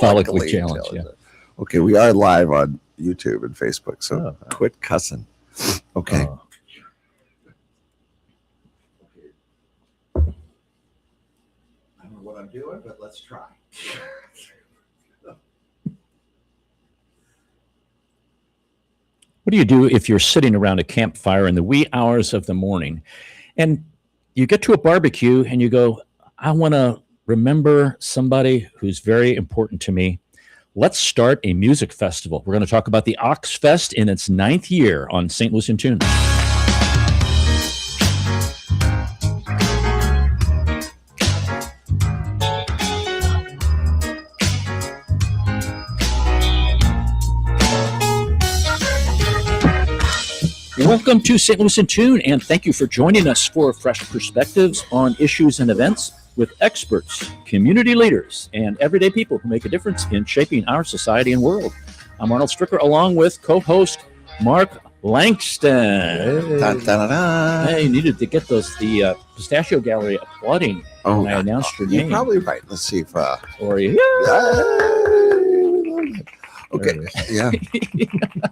Follically challenged, yeah. Okay, we are live on YouTube and Facebook, so quit cussing. Okay. I don't know what I'm doing, but let's try. What do you do if you're sitting around a campfire in the wee hours of the morning and you get to a barbecue and you go, I want to remember somebody who's very important to me? Let's start a music festival. We're going to talk about the Ox Fest in its 9th year on St. Louis in Tune. Welcome to St. Louis in Tune, and thank you for joining us for fresh perspectives on issues and events with experts, community leaders, and everyday people who make a difference in shaping our society and world. I'm Arnold Stricker, along with co-host Mark Langston. Hey, da, da, da, da. Hey, you needed to get the Pistachio Gallery applauding when I announced your name. You're probably right. Let's see if... Or you... Okay, yeah.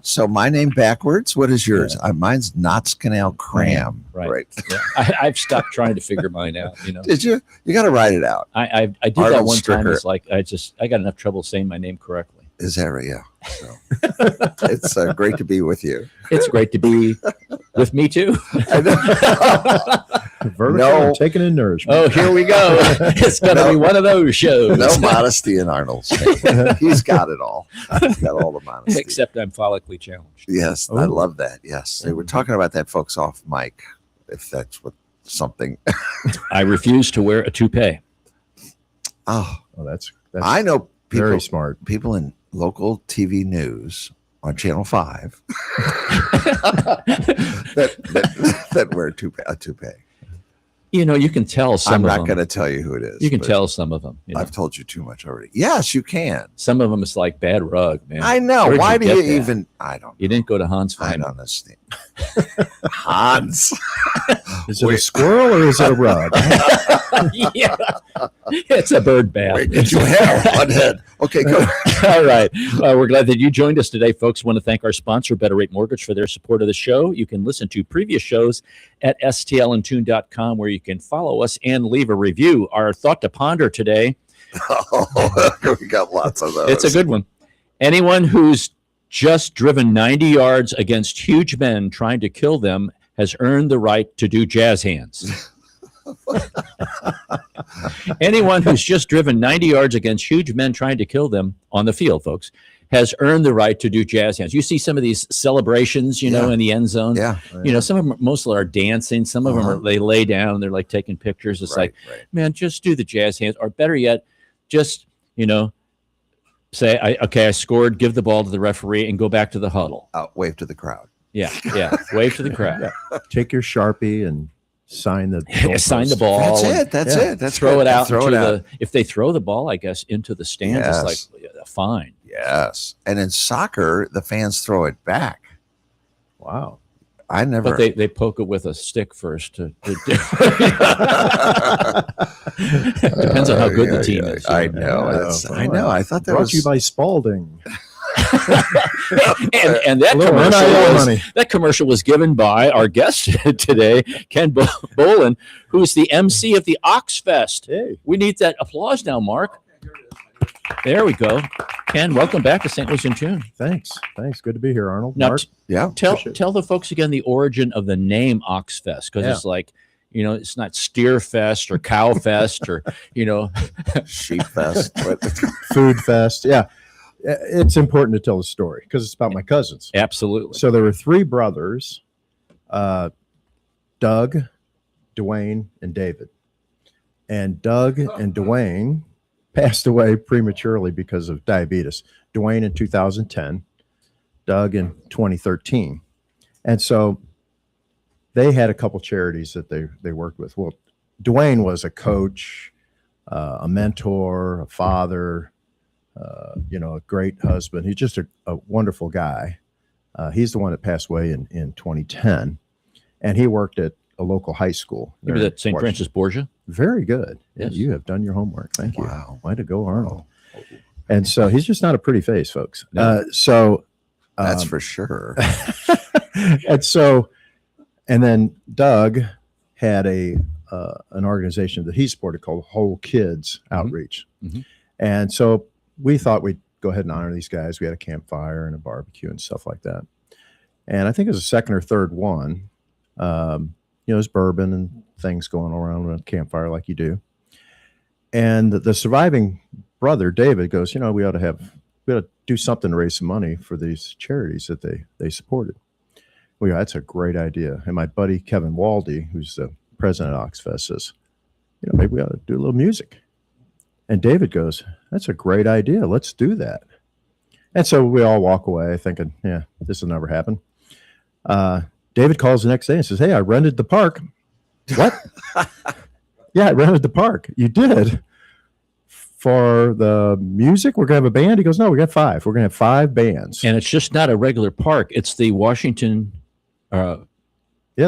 So my name backwards. What is yours? Yeah. Mine's Knott's Canal Cram. Right. Yeah. I've stopped trying to figure mine out. You know. Did you? You got to write it out. I did Arnold that one time. Stricker. It's like I got enough trouble saying my name correctly. Is that right? Yeah. So, it's great to be with you. It's great to be with me too. Vertical taking in nourishment. Oh, here we go. It's going to be one of those shows. No modesty in Arnold's family. He's got it all. He's got all the modesty. Except I'm follically challenged. Yes, I love that. Yes. They were talking about that, folks, off mic, if that's what something. I refuse to wear a toupee. Oh, that's I know people, very smart. People in local TV news on Channel 5 that wear a toupee. You know, you can tell some I'm of not them. going to tell you who it is. You can tell some of them. You know? I've told you too much already. Yes, you can. Some of them it's like bad rug, man. I know. Where'd Why do you get that? even? I don't know. You didn't go to Hans I Feynman. don't understand. Hans. Is it a squirrel or is it a rug? Yeah. It's a bird bath. Where did you have one head? Okay, go. All right. We're glad that you joined us today, folks. Want to thank our sponsor, Better Rate Mortgage, for their support of the show. You can listen to previous shows at stlintune.com, where you can follow us and leave a review. Our thought to ponder today. Oh, we got lots of those. It's a good one. Anyone who's just driven 90 yards against huge men trying to kill them has earned the right to do jazz hands. Anyone who's just driven 90 yards against huge men trying to kill them on the field, folks, has earned the right to do jazz hands. You see some of these celebrations, you know, in the end zone. Yeah. You know, some of them mostly are dancing. Some of them are, they lay down and they're like taking pictures. It's like, man, just do the jazz hands. Or better yet, just, you know, say, I scored, give the ball to the referee and go back to the huddle. Wave to the crowd. Yeah. Wave to the crowd. Yeah. Take your Sharpie and sign the sign the ball. That's it. That's throw good. it out. Throw it out. If they throw the ball, I guess, into the stands, it's like a fine. Yes. And in soccer, the fans throw it back. Wow. I never. But they poke it with a stick first. Depends on how good the team is. I know. I know. I thought that brought was to you by Spalding. and that commercial was given by our guest today, Ken Bolin, who's the MC of the Ox Fest. Hey. We need that applause now, Mark. There we go. Ken, welcome back to St. Louis in Tune. Thanks. Good to be here, Arnold. Now, Mark? Tell the folks again the origin of the name Ox Fest, because it's like, you know, it's not Steer Fest or Cow Fest or, you know, Sheep Fest, Food Fest. Yeah. It's important to tell the story because it's about my cousins. Absolutely. So there were 3 brothers, Doug, Dwayne, and David. And Doug and Dwayne passed away prematurely because of diabetes. Dwayne in 2010, Doug in 2013. And so they had a couple charities that they worked with. Well, Dwayne was a coach, a mentor, a father, you know, a great husband. He's just a wonderful guy. He's the one that passed away in 2010. And he worked at a local high school. Maybe that St. Francis Borgia? Very good. Yes. You have done your homework. Thank you. Wow. Way to go, Arnold. And so he's just not a pretty face, folks. No. That's for sure. And so, and then Doug had an organization that he supported called Whole Kids Outreach. Mhm. And so we thought we'd go ahead and honor these guys. We had a campfire and a barbecue and stuff like that. And I think it was the second or third one. There's bourbon and things going around a campfire like you do. And the surviving brother, David, goes, we ought to do something to raise some money for these charities that they supported. Well, yeah, that's a great idea. And my buddy, Kevin Waldy, who's the president of Oxfest, says, maybe we ought to do a little music. And David goes, that's a great idea. Let's do that. And so we all walk away thinking, yeah, this will never happen. David calls the next day and says, hey, I rented the park. What? Yeah, I rented the park. You did? For the music, we're going to have a band? He goes, no, we got 5. We're going to have 5 bands. And it's just not a regular park. It's the Washington, the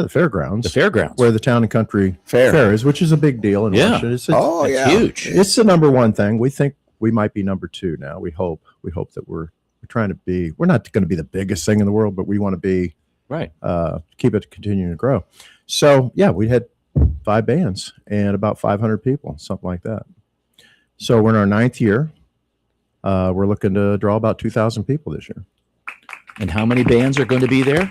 fairgrounds. the fairgrounds. Where the Town and Country Fair is, which is a big deal in Yeah. Washington. It's It's huge. It's the number one thing. We think we might be number 2 now. We hope that we're trying to be, we're not going to be the biggest thing in the world, but we want to be, Right. keep it continuing to grow. So yeah, we had 5 bands and about 500 people, something like that. So we're in our 9th year. We're looking to draw about 2,000 people this year. And how many bands are going to be there?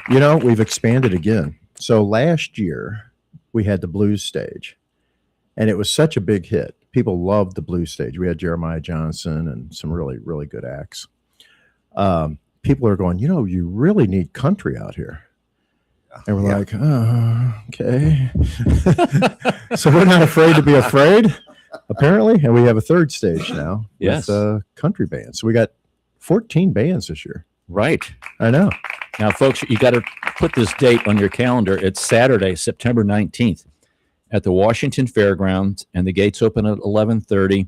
We've expanded again. So last year we had the blues stage, and it was such a big hit. People loved the blues stage. We had Jeremiah Johnson and some really, really good acts. People are going, you really need country out here. And we're like, oh, okay. So we're not afraid to be afraid, apparently. And we have a 3rd stage now with country bands. So we got 14 bands this year. Right. I know. Now, folks, you got to put this date on your calendar. It's Saturday, September 19th at the Washington Fairgrounds, and the gates open at 11:30.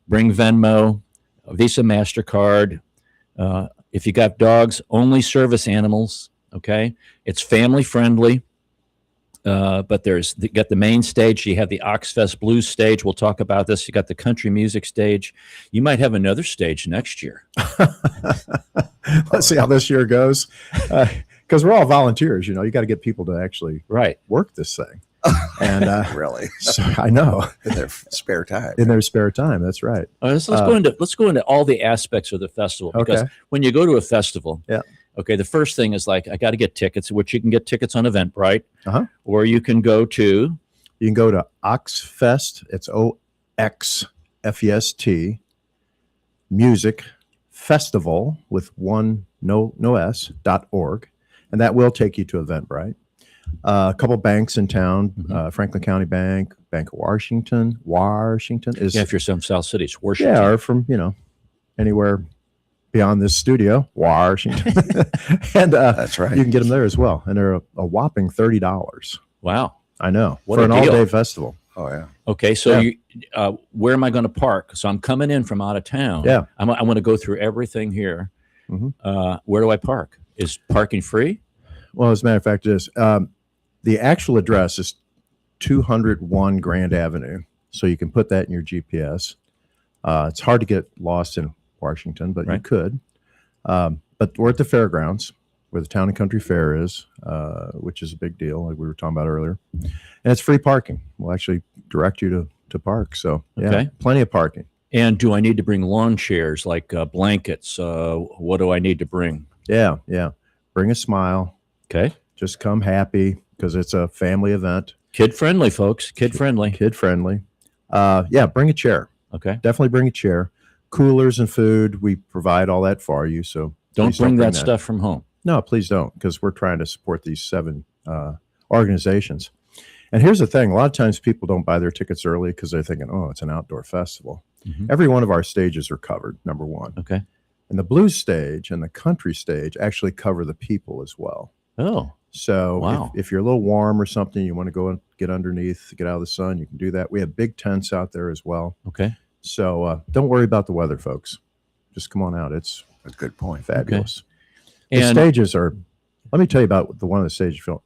Bring Venmo, Visa, MasterCard. If you got dogs, only service animals. Okay. It's family friendly. But you got the main stage. You have the Oxfest Blues stage. We'll talk about this. You got the country music stage. You might have another stage next year. Let's see how this year goes. Because we're all volunteers, you got to get people to actually work this thing. And Really? so I know. In their spare time. In their spare time. That's right. Let's go into all the aspects of the festival, because when you go to a festival, okay, the first thing is I got to get tickets, which you can get tickets on Eventbrite, or you can go to Oxfest. It's OXFEST Music Festival with no S.org, and that will take you to Eventbrite. A couple banks in town, Franklin County Bank, Bank of Washington. Washington is if you're from South City, it's Washington. Yeah, or from anywhere beyond this studio, Washington. And that's right. You can get them there as well, and they're a whopping $30. Wow, I know, what for an all-day festival. Oh yeah. Okay, so where am I going to park? So I'm coming in from out of town. Yeah, I want to go through everything here. Where do I park? Is parking free? Well, as a matter of fact, it is. The actual address is 201 Grand Avenue, so you can put that in your GPS. It's hard to get lost in Washington, but you could. But we're at the fairgrounds where the Town and Country Fair is, which is a big deal, like we were talking about earlier. And it's free parking. We'll actually direct you to park. So, plenty of parking. And do I need to bring lawn chairs, like blankets? What do I need to bring? Yeah. Bring a smile. Okay. Just come happy, because it's a family event. Kid-friendly, folks. Kid-friendly. Kid-friendly. Bring a chair. Okay. Definitely bring a chair. Coolers and food, we provide all that for you. So don't bring that stuff from home. No, please don't, because we're trying to support these 7 organizations. And here's the thing. A lot of times people don't buy their tickets early because they're thinking, oh, it's an outdoor festival. Every one of our stages are covered, number one. Okay. And the blues stage and the country stage actually cover the people as well. Oh. So if you're a little warm or something, you want to go and get underneath, get out of the sun, you can do that. We have big tents out there as well. Okay. So don't worry about the weather, folks. Just come on out. It's a good point. Fabulous. Okay. The stages are, let me tell you about one of the stages. One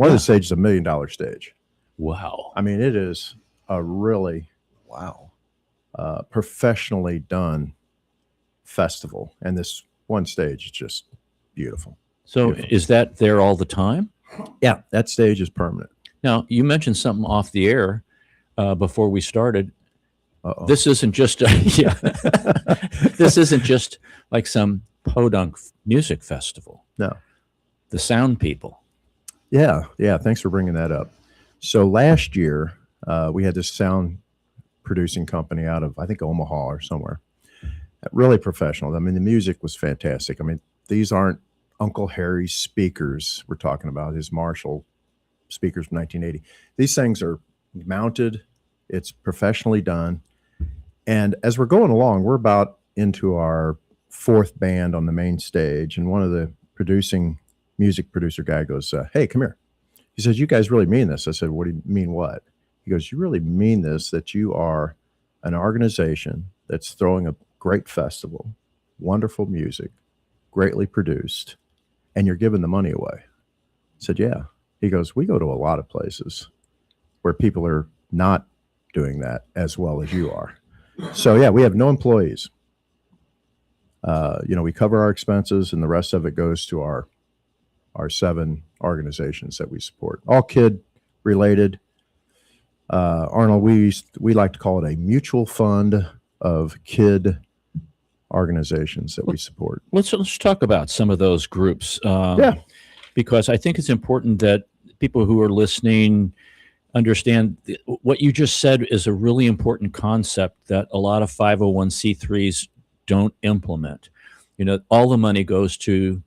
of the stages is a $1 million stage. Wow. I mean, it is a really, professionally done festival. And this one stage is just beautiful. So Beautiful. is that there all the time? Yeah, that stage is permanent. Now, you mentioned something off the air before we started. Uh-oh. This isn't just yeah. This isn't just like some podunk music festival. No. The sound people. Yeah. Thanks for bringing that up. So last year, we had this sound producing company out of, I think, Omaha or somewhere. Really professional. I mean, the music was fantastic. I mean, these aren't Uncle Harry's speakers we're talking about, his Marshall speakers from 1980. These things are mounted. It's professionally done. And as we're going along, we're about into our fourth band on the main stage. And one of the music producer guy goes, hey, come here. He says, you guys really mean this? I said, what do you mean what? He goes, you really mean this, that you are an organization that's throwing a great festival, wonderful music, greatly produced, and you're giving the money away. I said, yeah. He goes, we go to a lot of places where people are not doing that as well as you are. So yeah, we have no employees. We cover our expenses, and the rest of it goes to our 7 organizations that we support, all kid related. Arnold, we like to call it a mutual fund of kid organizations that we support. Let's talk about some of those groups. Yeah. Because I think it's important that people who are listening understand what you just said is a really important concept that a lot of 501c3s don't implement. All the money goes to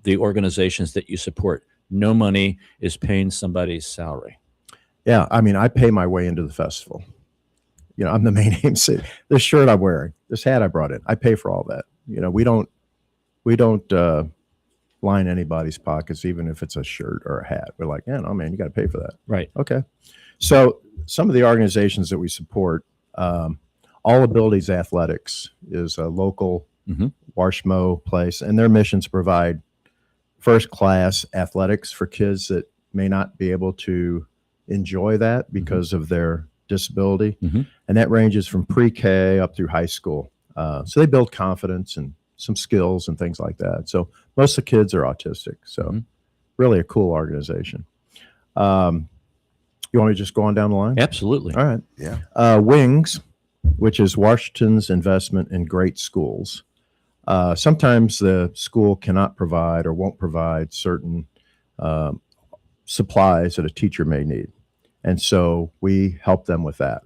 the organizations that you support. No money is paying somebody's salary. Yeah, I mean, I pay my way into the festival. I'm the main MC. This shirt I'm wearing, this hat I brought in, I pay for all that. We don't line anybody's pockets, even if it's a shirt or a hat. We're like, yeah, no, man, you got to pay for that. Right. Okay. So some of the organizations that we support, All Abilities Athletics is a local Washmo place, and their mission is to provide first-class athletics for kids that may not be able to enjoy that because of their disability. And that ranges from pre-K up through high school. So they build confidence and some skills and things like that. So most of the kids are autistic. So really a cool organization. You want me to just go on down the line? Absolutely. All right. Yeah. Wings, which is Washington's investment in great schools. Sometimes the school cannot provide or won't provide certain supplies that a teacher may need. And so we help them with that.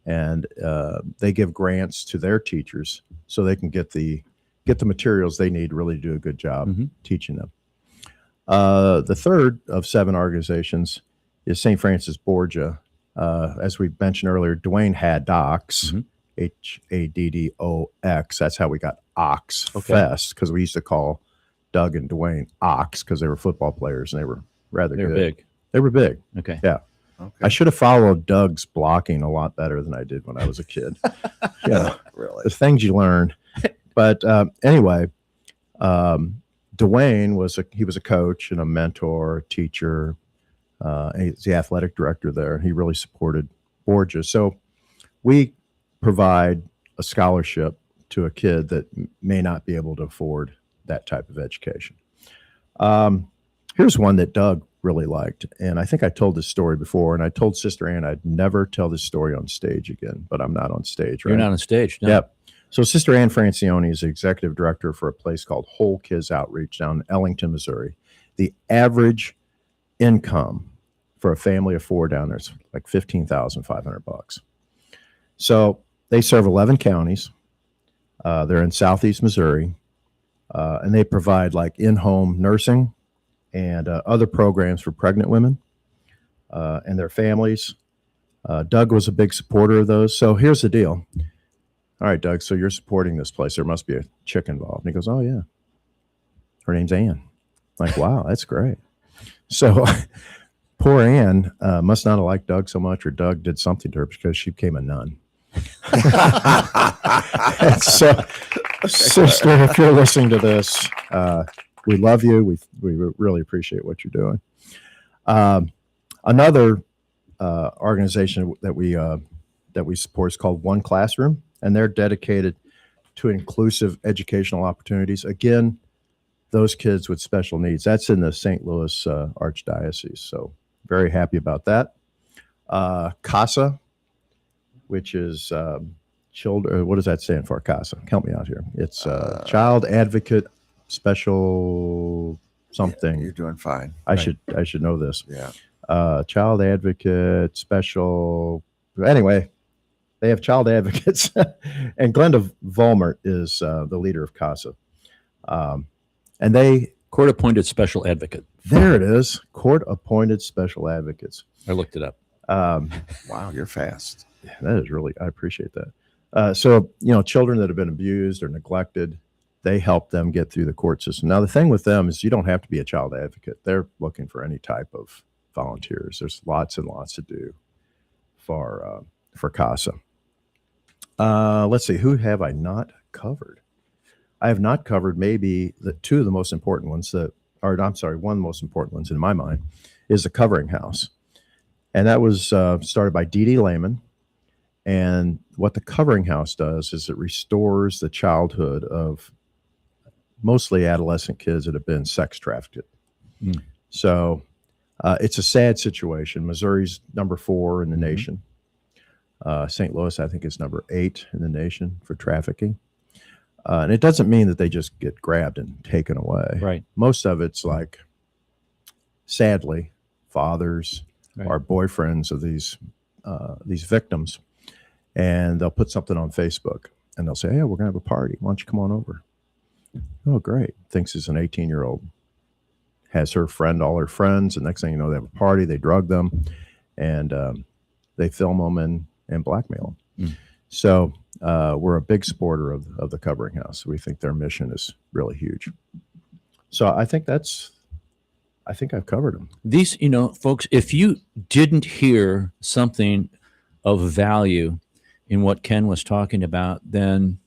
And they give grants to their teachers so they can get the materials they need to really do a good job teaching them. The third of 7 organizations is St. Francis Borgia. As we mentioned earlier, Dwayne had Docs, Haddox. That's how we got Ox Fest, because we used to call Doug and Dwayne Ox because they were football players and they were rather good. Big. They were big. Okay. Yeah. Okay. I should have followed Doug's blocking a lot better than I did when I was a kid. Yeah. Really? The things you learn. But anyway, Dwayne was a coach and a mentor, a teacher. He's the athletic director there. He really supported Borgia. So we provide a scholarship to a kid that may not be able to afford that type of education. Here's one that Doug really liked. And I think I told this story before, and I told Sister Ann I'd never tell this story on stage again, but I'm not on stage, right? You're not on stage. No. Yep. So Sister Ann Francione is the executive director for a place called Whole Kids Outreach down in Ellington, Missouri. The average income for a family of 4 down there is like $15,500. So they serve 11 counties. They're in Southeast Missouri, and they provide like in-home nursing and other programs for pregnant women and their families. Doug was a big supporter of those. So here's the deal. All right, Doug, so you're supporting this place. There must be a chick involved. And he goes, oh, yeah. Her name's Ann. Like, wow, that's great. So poor Ann must not have liked Doug so much, or Doug did something to her because she became a nun. So, sister, if you're listening to this, we love you. We really appreciate what you're doing. Another organization that we support is called One Classroom. and they're dedicated to inclusive educational opportunities. Again, those kids with special needs. That's in the St. Louis Archdiocese. So very happy about that. CASA, which is children. What does that stand for? CASA. Help me out here. It's Child Advocate Special something. You're doing fine. I should know this. Yeah. Child Advocate Special. Anyway, they have child advocates, and Glenda Volmert is the leader of CASA. And they Court-appointed special advocate. there it is, court-appointed special advocates. I looked it up. Wow, you're fast. That is really, I appreciate that. So, children that have been abused or neglected, they help them get through the court system. Now, the thing with them is you don't have to be a child advocate. They're looking for any type of volunteers. There's lots and lots to do for CASA. Let's see, who have I not covered? I have not covered maybe two of the most important ones one of the most important ones in my mind is the Covering House. And that was started by Dee Dee Lehman. And what the Covering House does is it restores the childhood of mostly adolescent kids that have been sex trafficked. Mm. So it's a sad situation. Missouri's number 4 in the nation. St. Louis, I think, is number 8 in the nation for trafficking. And it doesn't mean that they just get grabbed and taken away. Right. Most of it's like, sadly, fathers or boyfriends of these victims, and they'll put something on Facebook, and they'll say, "Hey, we're gonna have a party. Why don't you come on over?" Oh, great! Thinks it's an 18-year-old. Has all her friends, and next thing you know, they have a party. They drug them, and they film them and blackmail them. Mm. So we're a big supporter of the Covering House. We think their mission is really huge. So I think I've covered them. These, folks, if you didn't hear something of value in what Ken was talking about, then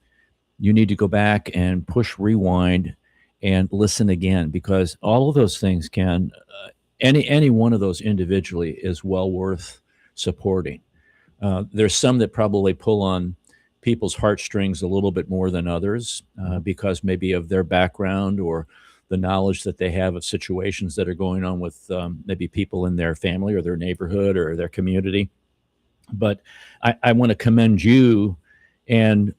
you need to go back and push rewind and listen again, because all of those things any one of those individually is well worth supporting. There's some that probably pull on people's heartstrings a little bit more than others because maybe of their background or the knowledge that they have of situations that are going on with maybe people in their family or their neighborhood or their community. But I want to commend you, and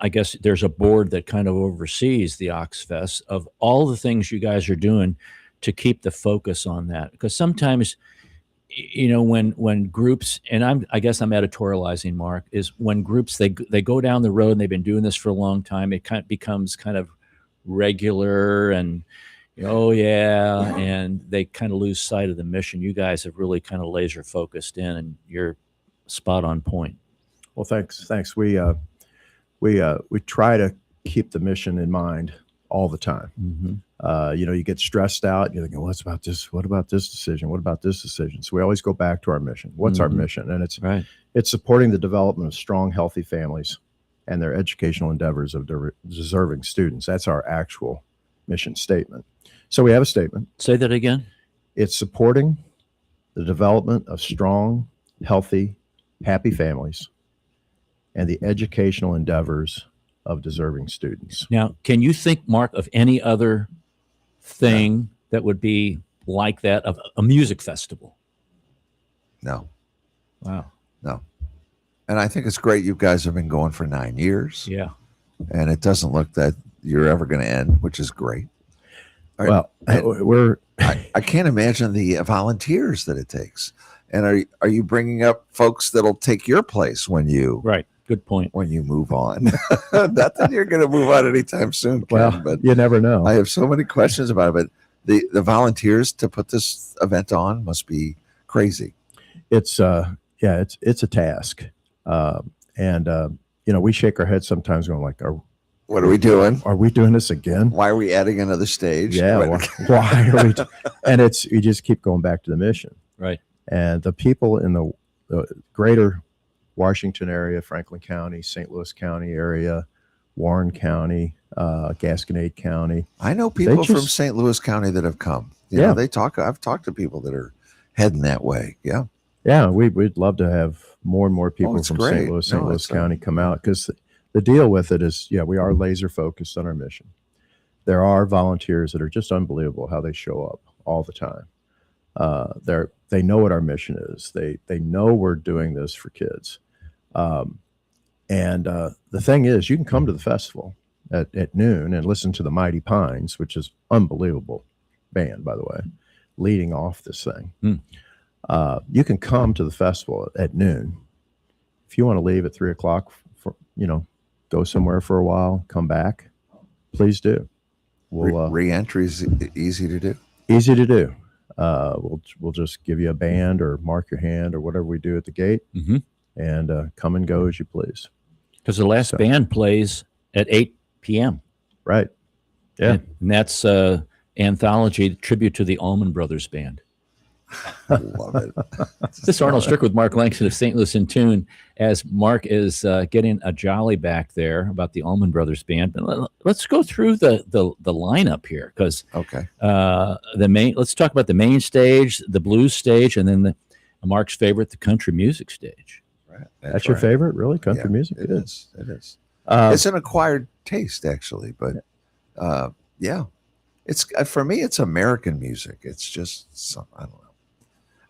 I guess there's a board that kind of oversees the Oxfest, of all the things you guys are doing to keep the focus on that. Because sometimes, when groups, and I guess I'm editorializing, Mark, is when groups, they go down the road and they've been doing this for a long time, it kind of becomes kind of regular and and they kind of lose sight of the mission. You guys have really kind of laser focused in, and you're spot on point. Well, thanks. We try to keep the mission in mind all the time. Mm-hmm. You get stressed out. You're thinking, well, what about this decision? What about this decision? So we always go back to our mission. What's our mission? And it's supporting the development of strong, healthy families and their educational endeavors of deserving students. That's our actual mission statement. So we have a statement. Say that again. It's supporting the development of strong, healthy, happy families and the educational endeavors of deserving students. Now, can you think, Mark, of any other thing that would be like that, of a music festival? No. Wow. No. And I think it's great you guys have been going for 9 years. Yeah. And it doesn't look that you're ever going to end, which is great. Well, I can't imagine the volunteers that it takes. And are you bringing up folks that'll take your place when you right? Good point. When you move on, not that you're going to move on anytime soon, Ken, well, but you never know. I have so many questions about it. But the volunteers to put this event on must be crazy. It's it's a task, and we shake our heads sometimes, going like, what are we doing? Are we doing this again? Why are we adding another stage? Yeah. Why are we? And you just keep going back to the mission. Right. And the people in the greater Washington area, Franklin County, St. Louis County area, Warren County, Gasconade County. I know people from St. Louis County that have come. I've talked to people that are heading that way. Yeah. Yeah. We'd love to have more and more people from St. Louis County come out, because the deal with it is, yeah, we are laser focused on our mission. There are volunteers that are just unbelievable how they show up all the time. They know what our mission is. They know we're doing this for kids. And the thing is, you can come to the festival at noon and listen to the Mighty Pines, which is unbelievable band, by the way, leading off this thing. You can come to the festival at noon. If you want to leave at 3 o'clock, for, go somewhere for a while, come back, please do. We'll, Re-entry is easy to do. Easy to do. We'll just give you a band or mark your hand or whatever we do at the gate, and come and go as you please. Because the last band plays at 8 p.m. Right. Yeah. And that's anthology tribute to the Allman Brothers Band. Love it. This is Arnold Strick with Mark Langston of St. Louis in Tune, as Mark is getting a jolly back there about the Allman Brothers Band. But let's go through the lineup here, because Okay. Let's talk about the main stage, the blues stage, and then Mark's favorite, the country music stage. Right. That's your favorite, really? Country Yeah, music? It is. It is. Uh, It's an acquired taste, actually, but yeah, it's for me. It's American music. It's just I don't know.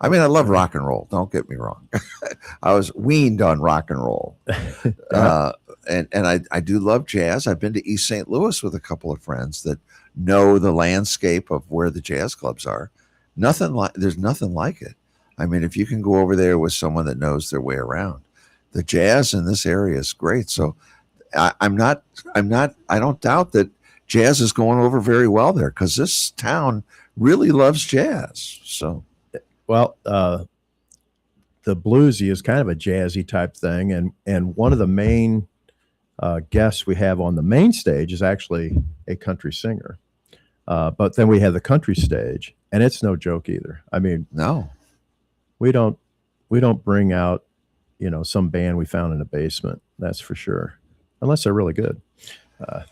I mean, I love rock and roll. Don't get me wrong. I was weaned on rock and roll, and I do love jazz. I've been to East St. Louis with a couple of friends that know the landscape of where the jazz clubs are. There's nothing like it. I mean, if you can go over there with someone that knows their way around, the jazz in this area is great. So I don't doubt that jazz is going over very well there, because this town really loves jazz. So, well, the bluesy is kind of a jazzy type thing. And one of the main guests we have on the main stage is actually a country singer. But then we have the country stage, and it's no joke either. I mean, no, we don't bring out, some band we found in a basement. That's for sure. Unless they're really good.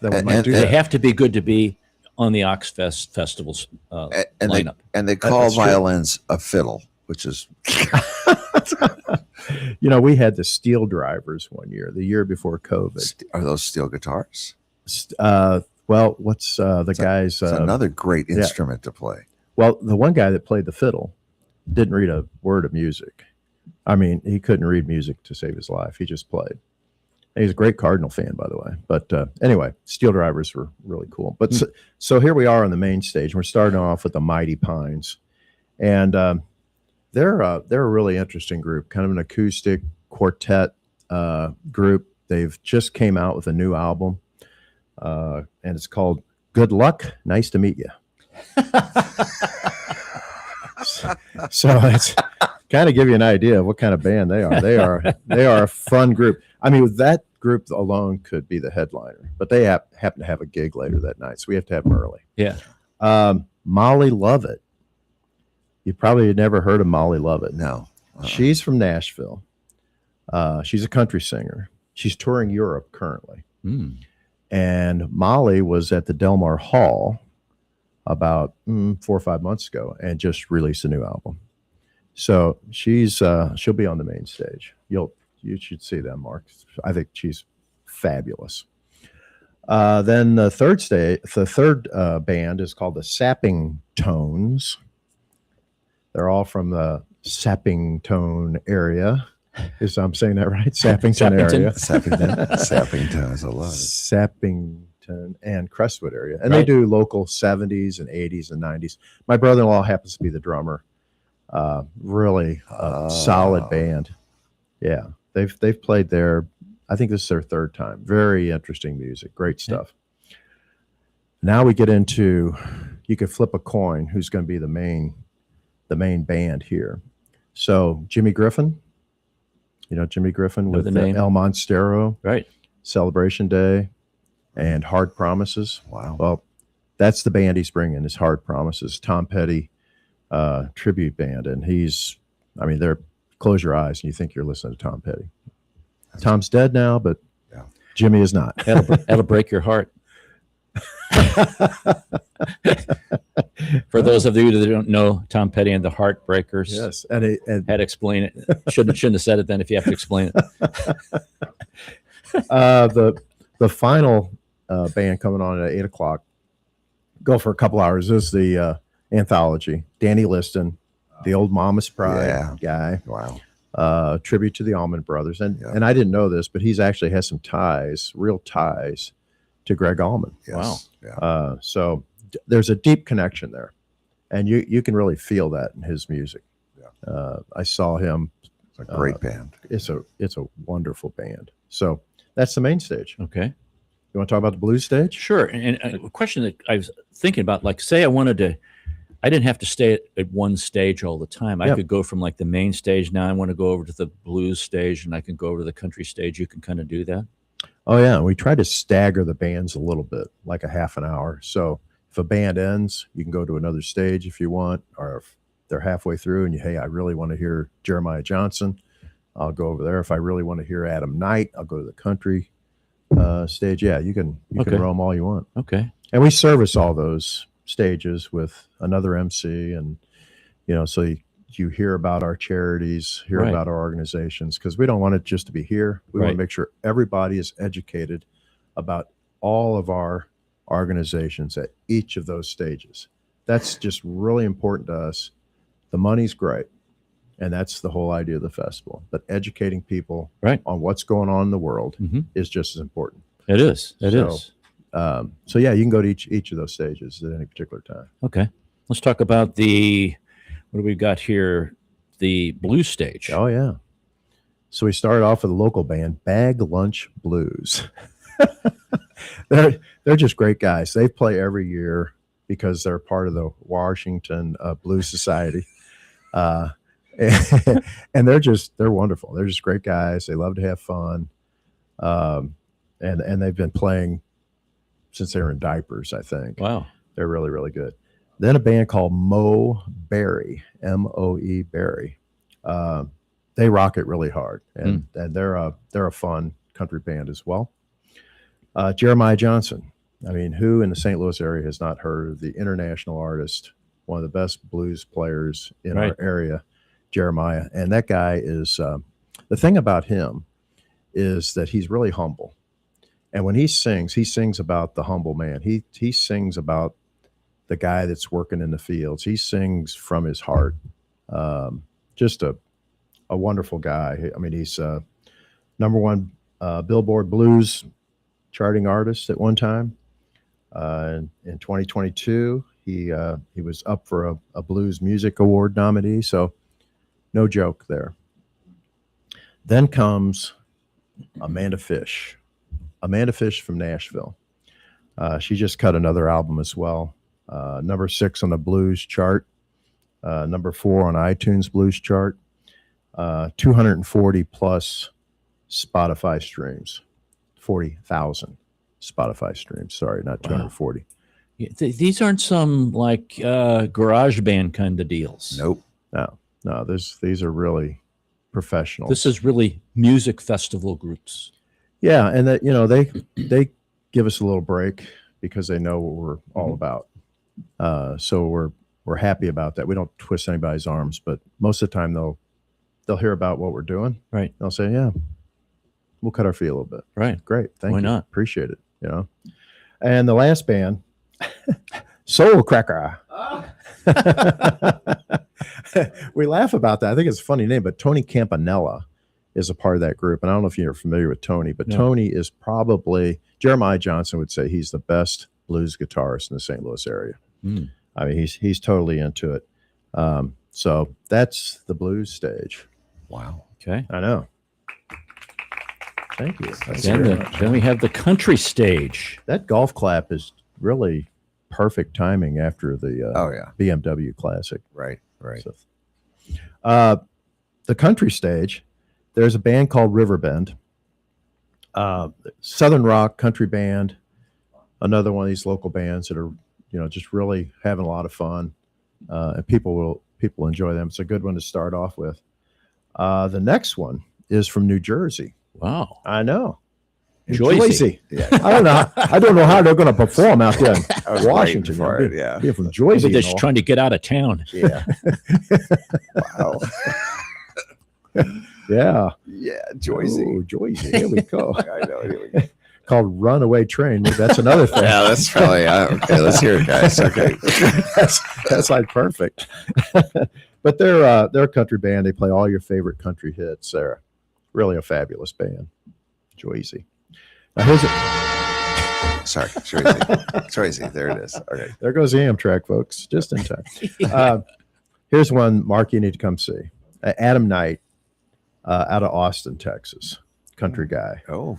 Then we might do They that. have to be good to be on the Oxfest Festival's lineup. they call That's true. violins a fiddle, which is We had the steel drivers one year, the year before COVID. are those steel guitars? Well, what's the guy's? It's another great instrument to play. Well, the one guy that played the fiddle didn't read a word of music. I mean, he couldn't read music to save his life. He just played. And he's a great Cardinal fan, by the way. But anyway, steel drivers were really cool. But so here we are on the main stage. We're starting off with the Mighty Pines, and they're a really interesting group, kind of an acoustic quartet group. They've just came out with a new album, and it's called "Good Luck, Nice to Meet You." So it's kind of give you an idea of what kind of band they are. They are a fun group. I mean, that group alone could be the headliner, but they happen to have a gig later that night, so we have to have them early. Yeah. Molly Lovett. You probably had never heard of Molly Lovett. No. She's from Nashville. She's a country singer. She's touring Europe currently. And Molly was at the Delmar Hall about 4 or 5 months ago and just released a new album. So she'll be on the main stage. You should see them, Mark. I think she's fabulous. Then the third band is called the Sapping Tones. They're all from the Sapping Tone area. I'm saying that right? Sappington area. Sappington is a lot. Sappington and Crestwood area. And they do local 70s and 80s and 90s. My brother-in-law happens to be the drummer. Really solid band. Yeah. They've played there. I think this is their third time. Very interesting music. Great stuff. Now we get into, you could flip a coin who's going to be the main band here. So Jimmy Griffin, Jimmy Griffin with the name. El Monstero, Right. Celebration Day, and Hard Promises. Wow. Well, that's the band he's bringing, is Hard Promises, Tom Petty tribute band. And they're, close your eyes and you think you're listening to Tom Petty. Tom's dead now, but Jimmy is not. That'll break your heart. For those of you that don't know, Tom Petty and the Heartbreakers. Yes, and had to explain it. Shouldn't have said it then if you have to explain it. The final band coming on at 8 o'clock. Go for a couple hours. This is the anthology. Danny Liston, the old Mama's Pride guy. Wow. Tribute to the Allman Brothers, and Yeah. and I didn't know this, but he's actually has some real ties to Greg Allman. Yes. Wow. Yeah. So there's a deep connection there, and you can really feel that in his music. Yeah. I saw him. It's a great band. It's a wonderful band. So that's the main stage. Okay. You want to talk about the blues stage? Sure. And a question that I was thinking about, like, say I didn't have to stay at one stage all the time. I Yep. could go from like the main stage. Now I want to go over to the blues stage, and I can go over to the country stage. You can kind of do that. Oh yeah, we try to stagger the bands a little bit, like a half an hour. So if a band ends, you can go to another stage if you want, or if they're halfway through and hey, I really want to hear Jeremiah Johnson, I'll go over there. If I really want to hear Adam Knight, I'll go to the country stage. Yeah, you can Okay. roam all you want. Okay. And we service all those stages with another MC, and so you hear about our charities, hear Right. about our organizations, because we don't want it just to be here. We want Right. to make sure everybody is educated about all of our organizations at each of those stages. That's just really important to us. The money's great, and that's the whole idea of the festival. But educating people Right. on what's going on in the world Mhm. is just as important. It is. It So- is. So yeah, you can go to each of those stages at any particular time. Okay. Let's talk about what do we got here? The blues stage. Oh yeah. So we started off with a local band, Bag Lunch Blues. they're just great guys. They play every year because they're part of the Washington Blues Society. And they're wonderful. They're just great guys. They love to have fun. And they've been playing since they were in diapers, I think. Wow. They're really, really good. Then a band called Moe Berry, Moe Berry. They rock it really hard, and they're a fun country band as well. Jeremiah Johnson. I mean, who in the St. Louis area has not heard of the international artist, one of the best blues players in Right. our area, Jeremiah? And that guy is the thing about him is that he's really humble. And when he sings about the humble man. He sings about the guy that's working in the fields. He sings from his heart. Just a wonderful guy. I mean, he's number one Billboard Blues charting artist at one time. In 2022, he was up for a Blues Music Award nominee. So no joke there. Then comes Amanda Fish. Amanda Fish from Nashville. She just cut another album as well. Number 6 on the blues chart. Number 4 on iTunes blues chart. 240 plus Spotify streams. 40,000 Spotify streams. Sorry, not 240. Yeah, these aren't some like garage band kind of deals. Nope. No, these are really professional. This is really music festival groups. Yeah, and that they give us a little break because they know what we're all about. So we're happy about that. We don't twist anybody's arms, but most of the time they'll hear about what we're doing. Right. They'll say, "Yeah, we'll cut our fee a little bit." Right. Great, thank Why you. not? Appreciate it. And the last band, Soul Cracker. We laugh about that. I think it's a funny name, but Tony Campanella is a part of that group. And I don't know if you're familiar with Tony, but No. Tony is probably, Jeremiah Johnson would say he's the best blues guitarist in the St. Louis area. Mm. I mean, he's totally into it. So that's the blues stage. Wow. Okay. I know. Thank you. Thank you Then, very much. then we have the country stage. That golf clap is really perfect timing after the Oh yeah. BMW Classic. Right. Right. So, the country stage, there's a band called Riverbend, Southern rock country band, another one of these local bands that are just really having a lot of fun, and people enjoy them. It's a good one to start off with. The next one is from New Jersey. Wow. I know. Joycey. Yeah. I don't know how they're going to perform out there I was in waiting Washington. for it. Yeah. Being from Maybe Joycey. they're and just all. trying to get out of town. Yeah. Wow. Yeah. Yeah, Joyzy. Oh, Joyzy. Here we go. I know. Here we go. Called Runaway Train. Maybe that's another thing. Yeah, that's probably okay. Let's hear it, guys. Okay. that's like perfect. But they're a country band. They play all your favorite country hits. They're really a fabulous band. Joyzy. Now here's it. Sorry, Joyzy. There it is. Okay. There goes the Amtrak, folks, just in time. Here's one, Mark, you need to come see. Adam Knight, out of Austin, Texas, country guy. Oh,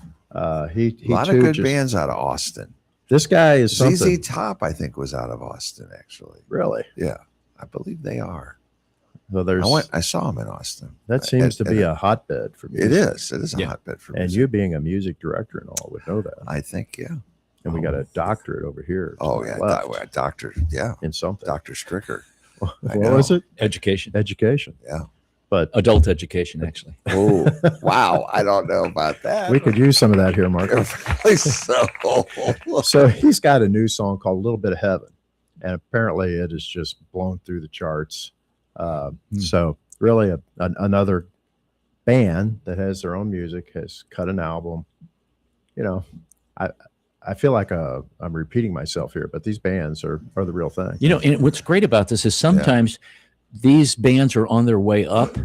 he a lot of too good just- bands out of Austin. This guy is something. ZZ Top, I think, was out of Austin. Actually, Really? yeah, I believe they are. So there's I saw them in Austin. that seems to be At- a hotbed for music. It is. It is a Yeah. hotbed for And music. you being a music director and all would know that. I think, yeah. And we got a doctorate over here. to Oh my yeah, left Doctor. Yeah, in something. Dr. Stricker. What know. was it? Education, Education. Yeah. But adult education, actually. Oh wow, I don't know about that. we could use some of that here, Mark. Really so. So he's got a new song called "A Little Bit of Heaven," and apparently it is just blown through the charts. So really, another band that has their own music has cut an album. You know, I feel like I'm repeating myself here, but these bands are the real thing. You know, and what's great about this is sometimes these bands are on their way up,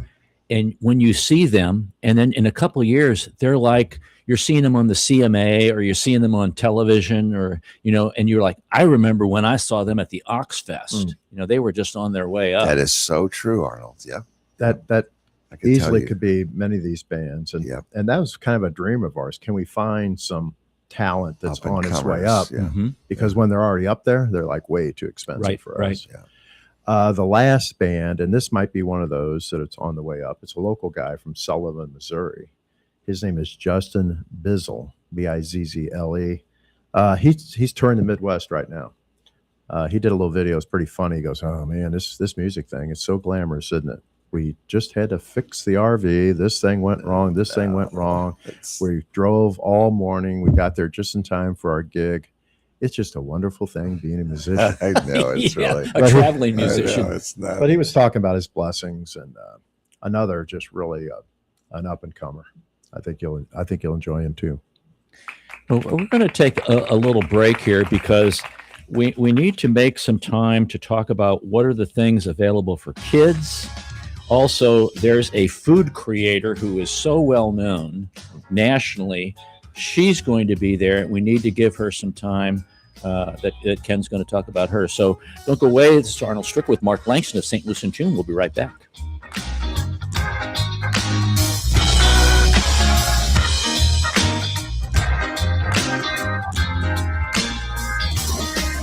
and when you see them, and then in a couple of years, they're like, you're seeing them on the CMA or you're seeing them on television, or, you know, and you're like, I remember when I saw them at the Oxfest, you know, they were just on their way up. That is so true, Arnold. Yeah. That I can tell easily you. could be many of these bands, and Yeah. and that was kind of a dream of ours. Can we find some talent that's Up and on its way comers, up? Yeah. Mhm. Because when they're already up there, they're like way too expensive Right, for right. us. Yeah. The last band, and this might be one of those that it's on the way up. It's a local guy from Sullivan, Missouri. His name is Justin Bizzle, Bizzle. He's touring the Midwest right now. He did a little video. It's pretty funny. He goes, "Oh man, this music thing, it's so glamorous, isn't it? We just had to fix the RV. This thing went wrong. This thing went wrong. It's- We drove all morning. We got there just in time for our gig. It's just a wonderful thing being a musician." I know it's Yeah, really. a traveling I know, musician. it's not. But he was talking about his blessings, and another just really an up and comer. I think you'll enjoy him too. Well, we're going to take a little break here because we need to make some time to talk about what are the things available for kids. Also, there's a food creator who is so well known nationally. She's going to be there. We need to give her some time that Ken's going to talk about her. So don't go away. This is Arnold Stricker with Mark Langston of St. Louis in Tune. We'll be right back.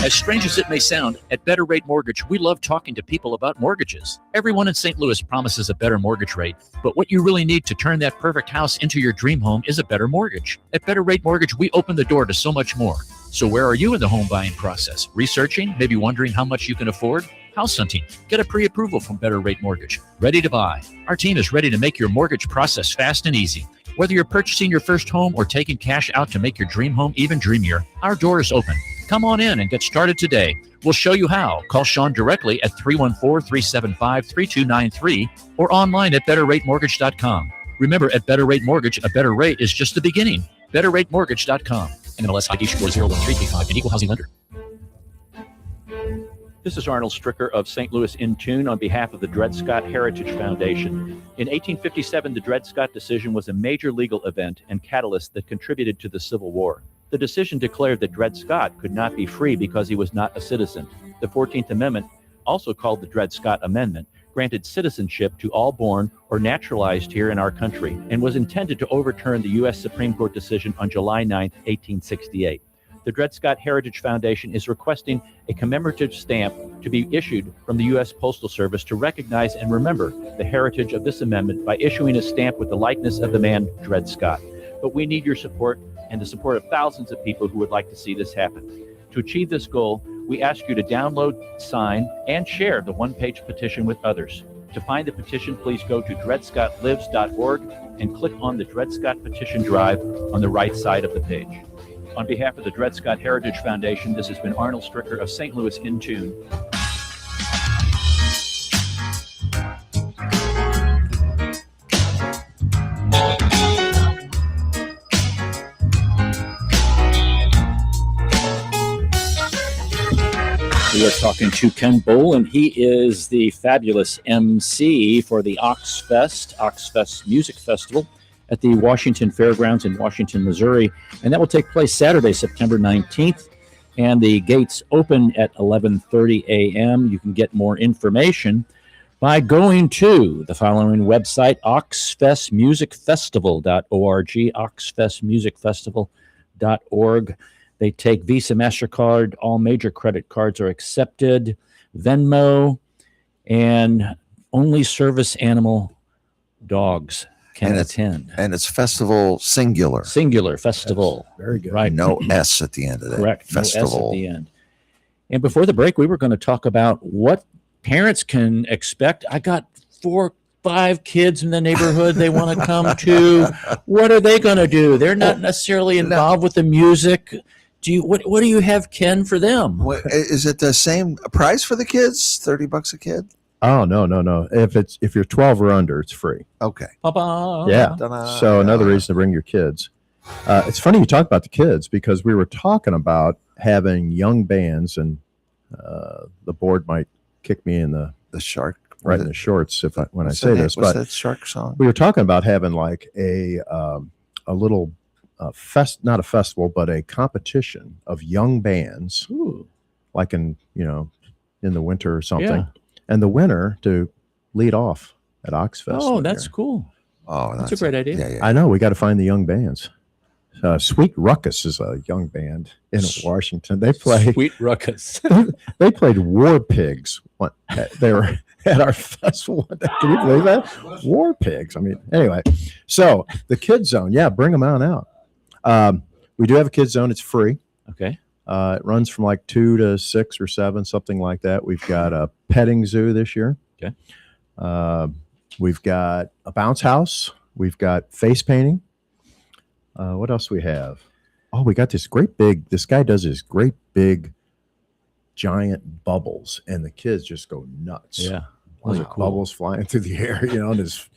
As strange as it may sound, at Better Rate Mortgage, we love talking to people about mortgages. Everyone in St. Louis promises a better mortgage rate, but what you really need to turn that perfect house into your dream home is a better mortgage. At Better Rate Mortgage, we open the door to so much more. So where are you in the home buying process? Researching? Maybe wondering how much you can afford? House hunting? Get a pre-approval from Better Rate Mortgage. Ready to buy? Our team is ready to make your mortgage process fast and easy. Whether you're purchasing your first home or taking cash out to make your dream home even dreamier, our door is open. Come on in and get started today. We'll show you how. Call Sean directly at 314-375-3293 or online at betterratemortgage.com. Remember, at Better Rate Mortgage, a better rate is just the beginning. betterratemortgage.com. NMLS ID score 01335, an equal housing lender. This is Arnold Stricker of St. Louis in Tune on behalf of the Dred Scott Heritage Foundation. In 1857, the Dred Scott decision was a major legal event and catalyst that contributed to the Civil War. The decision declared that Dred Scott could not be free because he was not a citizen. The 14th Amendment, also called the Dred Scott Amendment, granted citizenship to all born or naturalized here in our country and was intended to overturn the U.S. Supreme Court decision on July 9, 1868. The Dred Scott Heritage Foundation is requesting a commemorative stamp to be issued from the U.S. Postal Service to recognize and remember the heritage of this amendment by issuing a stamp with the likeness of the man Dred Scott. But we need your support and the support of thousands of people who would like to see this happen. To achieve this goal, we ask you to download, sign, and share the one-page petition with others. To find the petition, please go to dredscottlives.org and click on the Dred Scott Petition Drive on the right side of the page. On behalf of the Dred Scott Heritage Foundation, this has been Arnold Stricker of St. Louis in Tune. We are talking to Ken Bowl, and he is the fabulous MC for the Oxfest Music Festival at the Washington Fairgrounds in Washington, Missouri. And that will take place Saturday, September 19th. And the gates open at 11:30 a.m. You can get more information by going to the following website, oxfestmusicfestival.org, oxfestmusicfestival.org. They take Visa, MasterCard. All major credit cards are accepted. Venmo, and only service animal dogs can attend. And it's festival singular. Singular festival. That's very good. Right. No S at the end of that. Correct. Festival. No S at the end. And before the break, we were going to talk about what parents can expect. I got 4-5 kids in the neighborhood they want to come to. What are they going to do? They're not necessarily involved with the music. What do you have, Ken, for them? Is it the same price for the kids? $30 a kid? Oh, no. If you're 12 or under, it's free. Okay. Ba-ba. Yeah. Ta-da. So another reason to bring your kids. It's funny you talk about the kids because we were talking about having young bands, and the board might kick me in the shark right in the shorts when I what's say that- this. What's But that shark song? we were talking about having like a little not a festival, but a competition of young bands, Ooh. like in the winter or something, Yeah. and the winner to lead off at Oxfest. Oh, one that's year. cool. Oh, That's a great idea. Yeah. I know. We got to find the young bands. Sweet Ruckus is a young band in Washington. They play. Sweet Ruckus. They played War Pigs. They were at our festival. Can you believe that? War Pigs. I mean, anyway. So the Kids Zone, yeah, bring them on out. We do have a Kids Zone. It's free. Okay. It runs from like 2 to 6 or 7, something like that. We've got a petting zoo this year. Okay. We've got a bounce house. We've got face painting. What else do we have? Oh, we got this guy does this great big giant bubbles, and the kids just go nuts. Yeah. Those are bubbles flying through the air, and just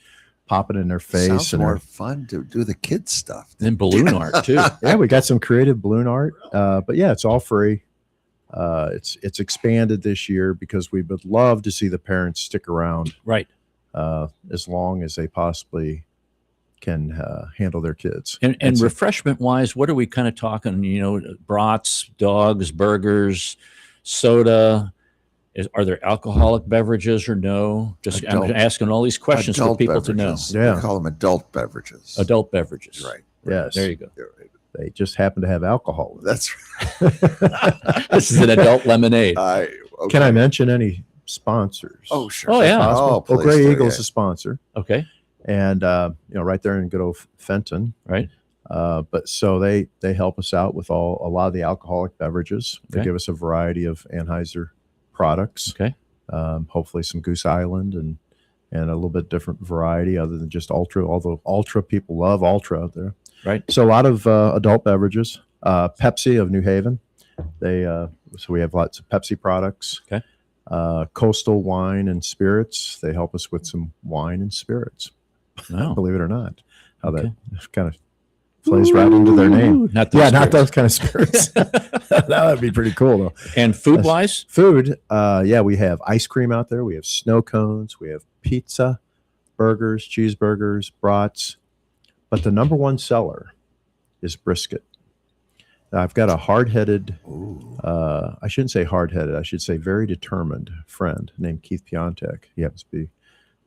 popping in their face. Sounds and more fun to do the kids stuff. And balloon art, too. yeah, we got some creative balloon art. But yeah, it's all free. It's expanded this year because we would love to see the parents stick around Right. as long as they possibly can handle their kids. And refreshment wise, what are we kind of talking? Brats, dogs, burgers, soda. Are there alcoholic beverages or no? I'm asking all these questions for people beverages. to know. Yeah. We call them adult beverages. Adult beverages. Right. Yes. There you go. They just happen to have alcohol. That's This is an adult lemonade. right. Can I mention any sponsors? Oh, sure. Oh, yeah. Well, please Gray do, Eagle's yeah. a sponsor, Okay. and right there in good old Fenton. Right. But so they help us out with a lot of the alcoholic beverages. They Okay. give us a variety of Anheuser products. Okay. Hopefully some Goose Island and a little bit different variety other than just Ultra. Although Ultra, people love Ultra out there. Right. So a lot of adult beverages. Pepsi of New Haven. So we have lots of Pepsi products. Okay. Coastal Wine and Spirits. They help us with some wine and spirits. Wow. Believe it or not, how Okay. that kind of plays right into their name. Not those Yeah, not spirits. those kind of spirits. That would be pretty cool, though. And food wise? Food, we have ice cream out there. We have snow cones. We have pizza, burgers, cheeseburgers, brats. But the number one seller is brisket. Now, I've got a hard-headed, I shouldn't say hard-headed, I should say very determined friend named Keith Piontek. He happens to be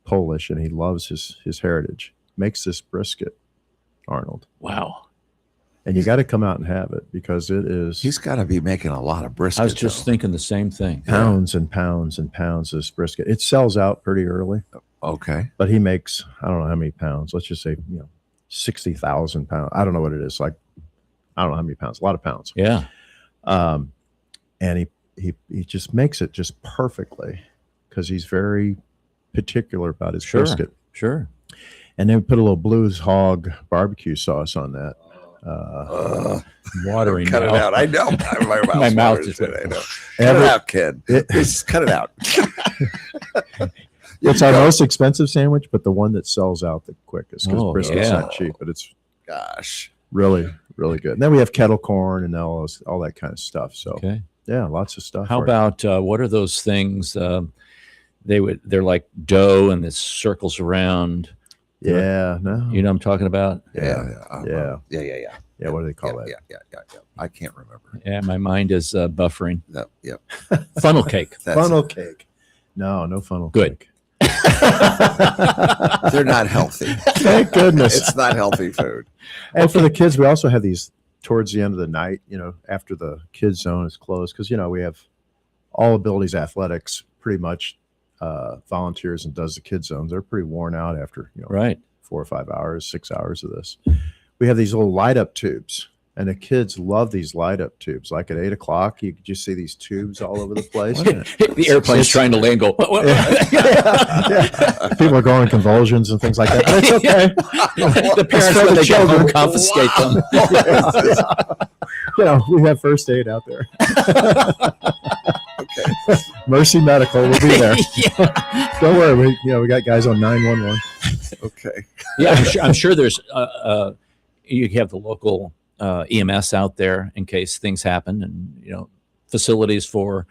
Polish, and he loves his heritage. Makes this brisket, Arnold. Wow. And you got to come out and have it because it is He's got to be making a lot of brisket. I was just thinking the same thing. pounds and pounds and pounds of this brisket. It sells out pretty early, Okay. but he makes, I don't know how many pounds. Let's just say, 60,000 pounds. I don't know what it is. Like, I don't know how many pounds, a lot of pounds. Yeah. And he just makes it just perfectly because he's very particular about his Sure. brisket. Sure. And then we put a little Blues Hog barbecue sauce on that. Watering. Cut it now. out. I know. My mouth is. is I know. Cut Every- it out, kid. Just cut it out. It's our most expensive sandwich, but the one that sells out the quickest because Oh, brisket's yeah. not cheap, but it's Gosh. really, really good. And then we have kettle corn and all that kind of stuff. So Okay. Yeah, lots of stuff. How about what are those things? They're like dough and it circles around. Yeah, no. You know what I'm talking about? Yeah, what do they call that? Yeah. I can't remember. Yeah, my mind is buffering. No, yep. Funnel cake. Funnel cake. No funnel Good. cake. They're not healthy. Thank goodness. It's not healthy food. And for the kids, we also have these towards the end of the night, after the kids zone is closed, because, we have All Abilities Athletics pretty much volunteers and does the kids zones. They're pretty worn out after, Right. 4 or 5 hours, 6 hours of this. We have these little light up tubes, and the kids love these light up tubes. Like at 8 o'clock, you could just see these tubes all over the place. The airplane's trying to land. Go. Yeah. People are going convulsions and things like that. But it's okay. The parents, when they get home, confiscate them. We have first aid out there. Okay. Mercy Medical will be there. Don't worry, we got guys on 911. Okay. Yeah, I'm sure there's you have the local EMS out there in case things happen, and facilities for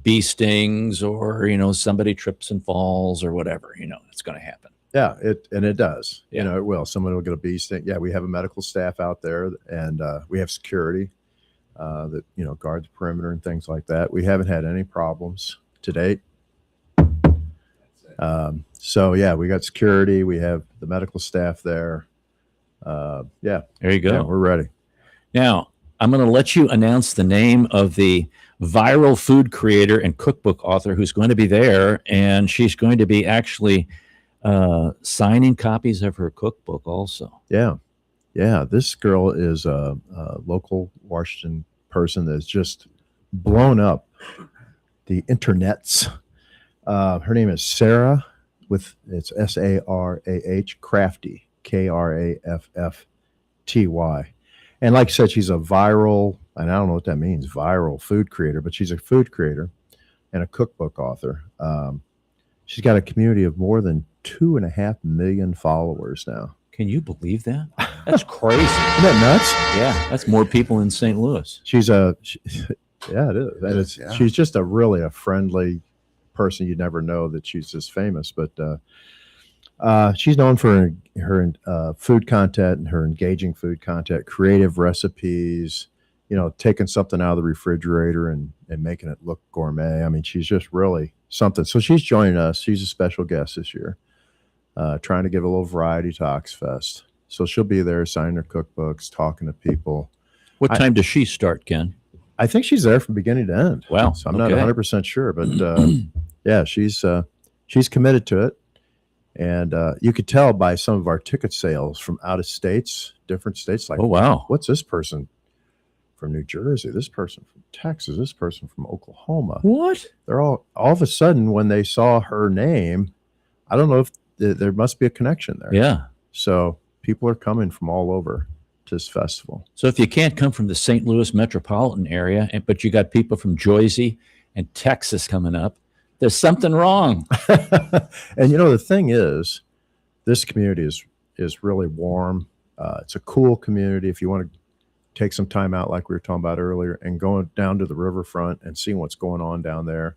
bee stings or somebody trips and falls or whatever. It's going to happen. Yeah, it does. Yeah. It will. Someone will get a bee sting. Yeah, we have a medical staff out there, and we have security that guard the perimeter and things like that. We haven't had any problems to date. So yeah, we got security. We have the medical staff there. Yeah, There you go. yeah, we're ready. Now, I'm going to let you announce the name of the viral food creator and cookbook author who's going to be there, and she's going to be actually signing copies of her cookbook also. Yeah. This girl is a local Washington person that's just blown up the internets. Her name is Sarah, it's Sarah Crafty, Kraffty. And like I said, she's a viral, and I don't know what that means, viral food creator, but she's a food creator and a cookbook author. She's got a community of more than 2.5 million followers now. Can you believe that? That's crazy. Isn't that nuts? Yeah, that's more people in St. Louis. Yeah, it is. And she's just a friendly person. You'd never know that she's this famous, but she's known for her food content and her engaging food content, creative recipes, taking something out of the refrigerator and making it look gourmet. I mean, she's just really something. So she's joining us. She's a special guest this year, trying to give a little variety to Oxfest. So she'll be there signing her cookbooks, talking to people. What time does she start, Ken? I think she's there from beginning to end. Wow. So I'm not 100% sure, but yeah, she's committed to it. And you could tell by some of our ticket sales from out of states, different states. Like, oh, wow. What's this person from New Jersey? This person from Texas? This person from Oklahoma? What? They're all of a sudden, when they saw her name, I don't know if there must be a connection there. Yeah. So people are coming from all over to this festival. So if you can't come from the St. Louis metropolitan area, but you got people from Jersey and Texas coming up, there's something wrong. And the thing is, this community is really warm. It's a cool community. If you want to take some time out, like we were talking about earlier, and going down to the riverfront and seeing what's going on down there,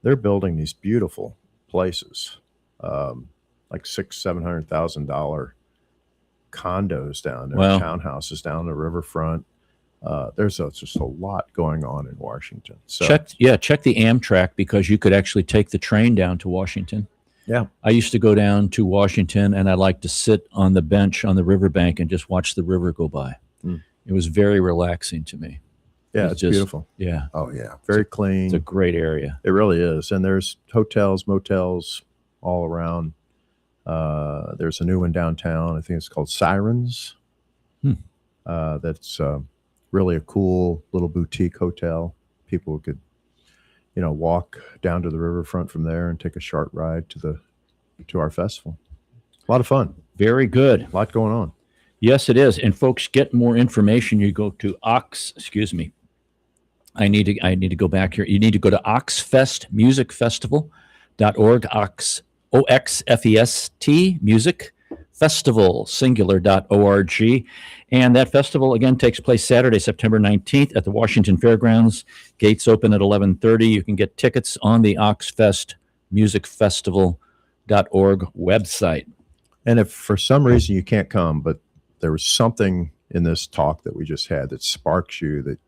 they're building these beautiful places, like $600,000-$700,000 condos down there, wow. townhouses down the riverfront. There's just a lot going on in Washington. So check the Amtrak, because you could actually take the train down to Washington. Yeah. I used to go down to Washington, and I like to sit on the bench on the riverbank and just watch the river go by. It was very relaxing to me. Yeah, it's beautiful. Yeah. Oh, yeah. Very clean. It's a great area. It really is. And there's hotels, motels all around. There's a new one downtown. I think it's called Sirens. That's really a cool little boutique hotel. People could, walk down to the riverfront from there and take a short ride to our festival. A lot of fun. Very good. A lot going on. Yes, it is. And folks, get more information. You go to I need to go back here. You need to go to oxfestmusicfestival.org, OXFEST music festivalsingular.org. And that festival, again, takes place Saturday, September 19th at the Washington Fairgrounds. Gates open at 11:30. You can get tickets on the oxfestmusicfestival.org website. And if for some reason you can't come, but there was something in this talk that we just had that sparks you, that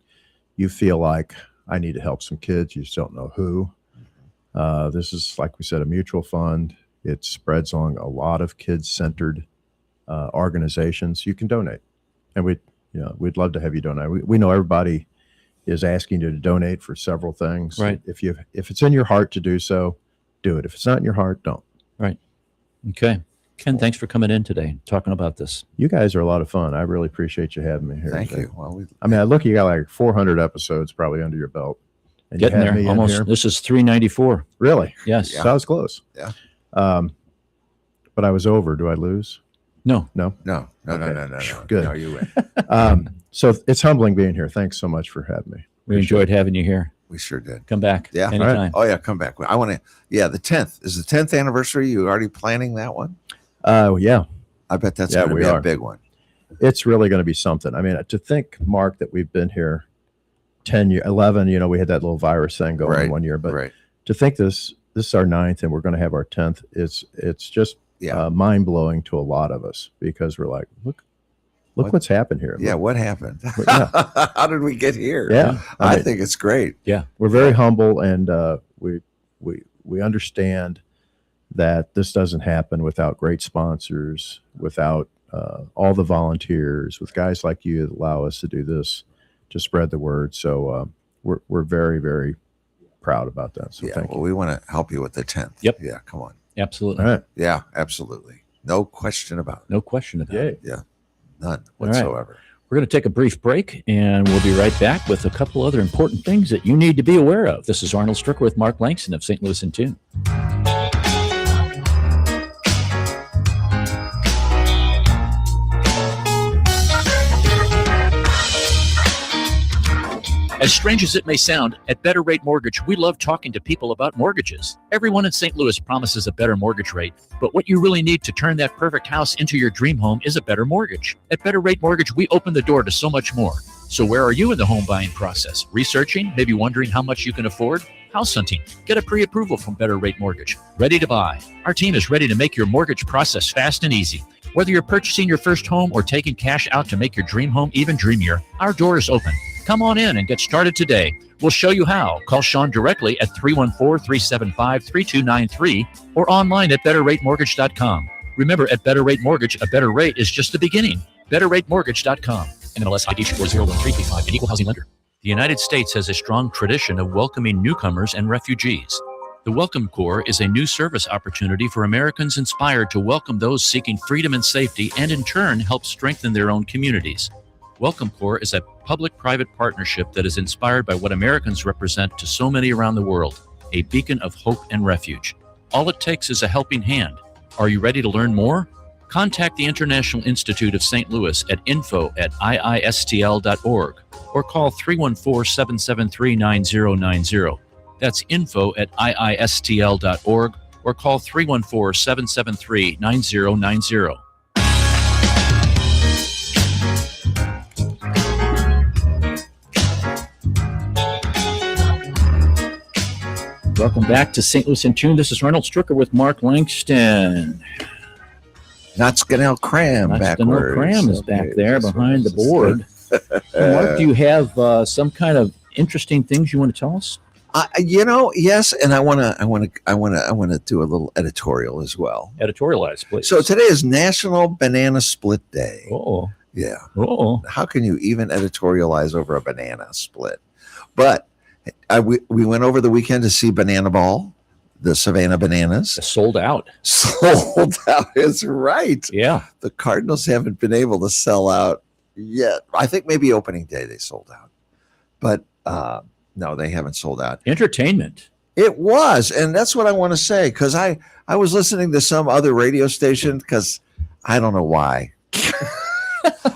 you feel like, I need to help some kids, you just don't know who. This is, like we said, a mutual fund. It spreads on a lot of kids-centered organizations. You can donate, and we'd love to have you donate. We know everybody is asking you to donate for several things. Right. If it's in your heart to do so, do it. If it's not in your heart, don't. Right. Okay. Ken, thanks for coming in today, talking about this. You guys are a lot of fun. I really appreciate you having me here. Thank today. you. Well, I look, you got like 400 episodes probably under your belt. And you Getting had me there. in Almost. here. This is 394. Really? Yes. So I was close. Yeah. But I was over. Do I lose? No. no. Okay. No. Good. No, you win. So it's humbling being here. Thanks so much for having me. We enjoyed having you here. We sure did. Come back. Yeah. Anytime. All right. Oh yeah, come back. I want to. Yeah, the 10th is the 10th anniversary. You already planning that one? Yeah, I bet that's Yeah, going to we be are. a big one. it's really going to be something. I mean, to think, Mark, that we've been here 10 years, 11, we had that little virus thing going Right. 1 year, but Right. to think this is our 9th and we're going to have our 10th, it's just Yeah. mind blowing to a lot of us, because we're like, look What- what's happened here. Yeah. What happened? Yeah. How did we get here? Yeah. I mean, think it's great. we're very humble, and we understand that this doesn't happen without great sponsors, without all the volunteers, with guys like you that allow us to do this, to spread the word. So we're very, very proud about that. So Yeah. thank Well, you. we want to help you with the 10th. Yep. Yeah. Come on. Absolutely. All right. Yeah. Absolutely. No question about No question about it. Yay. it. None right. whatsoever. We're going to take a brief break, and we'll be right back with a couple other important things that you need to be aware of. This is Arnold Stricker with Mark Langston of St. Louis in Tune. As strange as it may sound, at Better Rate Mortgage, we love talking to people about mortgages. Everyone in St. Louis promises a better mortgage rate, but what you really need to turn that perfect house into your dream home is a better mortgage. At Better Rate Mortgage, we open the door to so much more. So where are you in the home buying process? Researching? Maybe wondering how much you can afford? House hunting? Get a pre-approval from Better Rate Mortgage. Ready to buy? Our team is ready to make your mortgage process fast and easy. Whether you're purchasing your first home or taking cash out to make your dream home even dreamier, our door is open. Come on in and get started today. We'll show you how. Call Sean directly at 314-375-3293 or online at betterratemortgage.com. Remember, at Better Rate Mortgage, a better rate is just the beginning. betterratemortgage.com. NMLS ID 40135, an equal housing lender. The United States has a strong tradition of welcoming newcomers and refugees. The Welcome Corps is a new service opportunity for Americans inspired to welcome those seeking freedom and safety, and in turn help strengthen their own communities. Welcome Corps is a public-private partnership that is inspired by what Americans represent to so many around the world, a beacon of hope and refuge. All it takes is a helping hand. Are you ready to learn more? Contact the International Institute of St. Louis at info@iistl.org or call 314-773-9090. That's info@iistl.org or call 314-773-9090. Welcome back to St. Louis in Tune. This is Arnold Stricker with Mark Langston. Not Scanel Cram backwards. Cram is back Okay, there that's behind the what board. Mark, do you have some kind of interesting things you want to tell us? Yes, and I want to do a little editorial as well. Editorialize, please. So today is National Banana Split Day. Oh, Yeah. oh, How can you even editorialize over a banana split? But we went over the weekend to see Banana Ball, the Savannah Bananas. sold out. Sold out is right. Yeah. The Cardinals haven't been able to sell out yet. I think maybe opening day they sold out. But no, they haven't sold out. Entertainment. It was, and that's what I want to say, because I was listening to some other radio station, because I don't know why.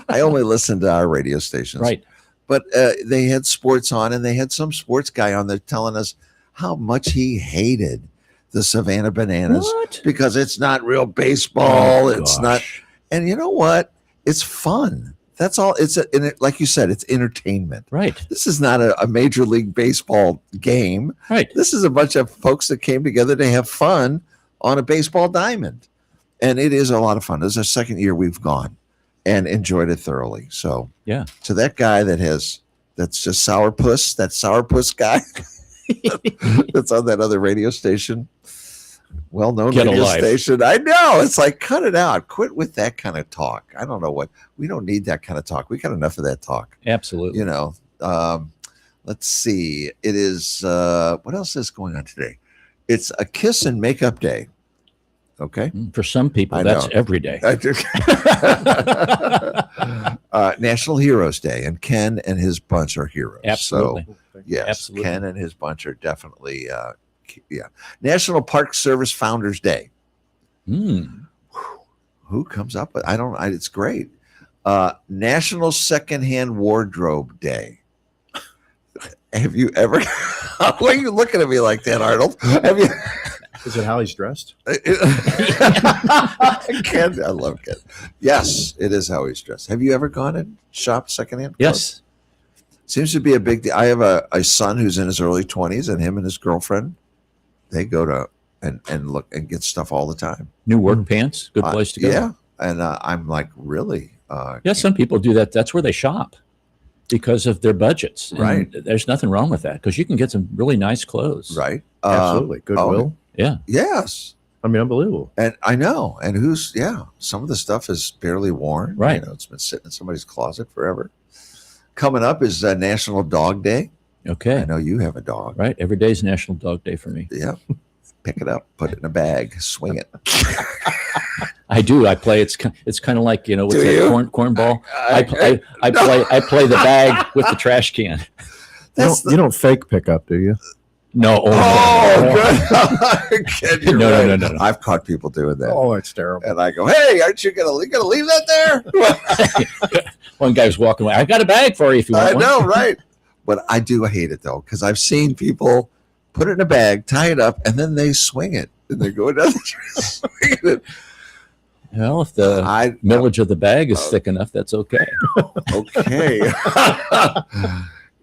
I only listen to our radio stations. Right. But they had sports on, and they had some sports guy on there telling us how much he hated the Savannah Bananas What? because it's not real baseball. Oh, It's gosh. not, and you know what? It's fun. That's all. Like you said, it's entertainment. Right. This is not a Major League Baseball game. Right. This is a bunch of folks that came together to have fun on a baseball diamond. And it is a lot of fun. This is our second year we've gone and enjoyed it thoroughly. So, Yeah. to that guy that's just sourpuss, that sourpuss guy that's on that other radio station, well-known Get a radio life. station. I know. It's like, cut it out. Quit with that kind of talk. I don't know what. We don't need that kind of talk. We got enough of that talk. Absolutely. You know, let's see. It is, what else is going on today? It's a kiss and makeup day. Okay. For some people, I that's know. every day. National Heroes Day, and Ken and his bunch are heroes. Absolutely. So, yes, Absolutely. Ken and his bunch are definitely, National Park Service Founders Day. Mm. Who comes up with? It's great. National Secondhand Wardrobe Day. Have you ever? Why are you looking at me like that, Arnold? Have you? Is it how he's dressed? Ken, I love Ken. Yes, it is how he's dressed. Have you ever gone and shopped secondhand clothes? Yes. Seems to be a big deal. I have a son who's in his early 20s, and him and his girlfriend, they go to and look and get stuff all the time. New work pants. Good place to go. Yeah, and I'm like, really? Yeah, some people do that. That's where they shop because of their budgets. And Right. There's nothing wrong with that because you can get some really nice clothes. Right? Absolutely. Goodwill. Yeah. Yes. I mean, unbelievable. And I know. And some of the stuff is barely worn. Right. You know, it's been sitting in somebody's closet forever. Coming up is National Dog Day. I Okay. know you have a dog. Right. Every day is National Dog Day for me. Yeah. Pick it up, put it in a bag, swing it. I do. I play. It's kind of like what's Do that you? cornball. I play the bag with the trash can. You don't fake pickup, do you? No. Good. Ken, you're No, right. no. I've caught people doing that. Oh, it's terrible. And I go, hey, aren't you gonna leave that there? One guy was walking away. I got a bag for you if you want I one. know, right? But I do hate it though, because I've seen people put it in a bag, tie it up, and then they swing it. And they go another swinging it. Well, if the millage of the bag is thick enough, that's okay. Okay.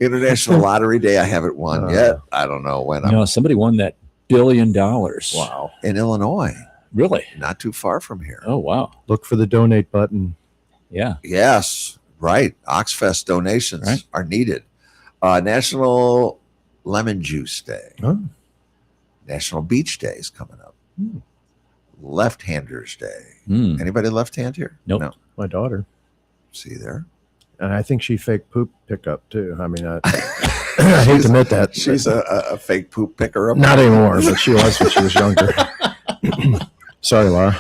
International Lottery Day. I haven't won yet. I don't know when. Somebody won that $1 billion. Wow. In Illinois, Really? not too far from here. Oh, wow. Look for the donate button. Yeah. Yes, right. Oxfest donations Right. are needed. National Lemon Juice Day. Oh. National Beach Day is coming up. Hmm. Left-Handers Day. Hmm. Anybody left-hand here? Nope. No. My daughter. See there? And I think she fake poop pickup too. I mean, I hate to admit that. She's a fake poop picker up. Not anymore, but she was when she was younger. Sorry, Laura.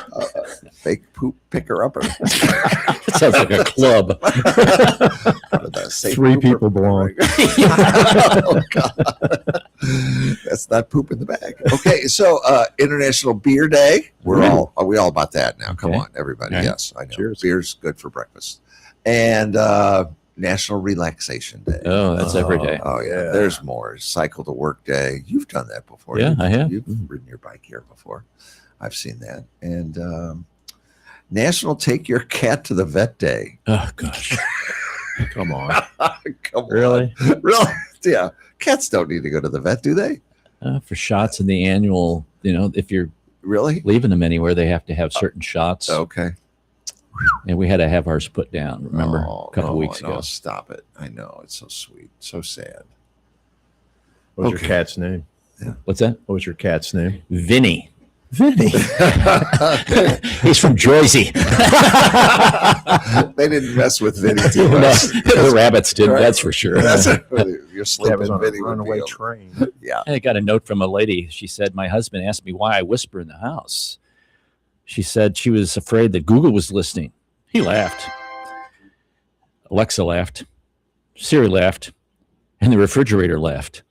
Fake poop picker upper. It sounds like a club. Three people belong. Oh, God. That's not poop in the bag. Okay, so International Beer Day. Are we all about that now? Come Okay. on, everybody. All right. Yes, I know. Cheers. Beer's good for breakfast. And National Relaxation Day. Oh, that's every day. Oh yeah. Yeah. There's more. Cycle to Work Day. You've done that before. Yeah, I have. You've ridden your bike here before. I've seen that. And National Take Your Cat to the Vet Day. Oh, gosh. Come on. Come on. Really? Really? Yeah. Cats don't need to go to the vet, do they? For shots in the annual, if you're Really? leaving them anywhere, they have to have certain shots. Okay. And we had to have ours put down, remember, Oh, a couple no, weeks no, ago. stop it. I know. It's so sweet. So sad. What was Okay. your cat's name? What's that? What was your cat's name? Vinny. Vinny. He's from Jersey. They didn't mess with Vinny too No, much. the rabbits did, Right. that's for sure. That's you're That sleeping was on Vinny a would runaway be- train. Yeah. I got a note from a lady. She said, my husband asked me why I whisper in the house. She said she was afraid that Google was listening. He laughed. Alexa laughed. Siri laughed. And the refrigerator laughed.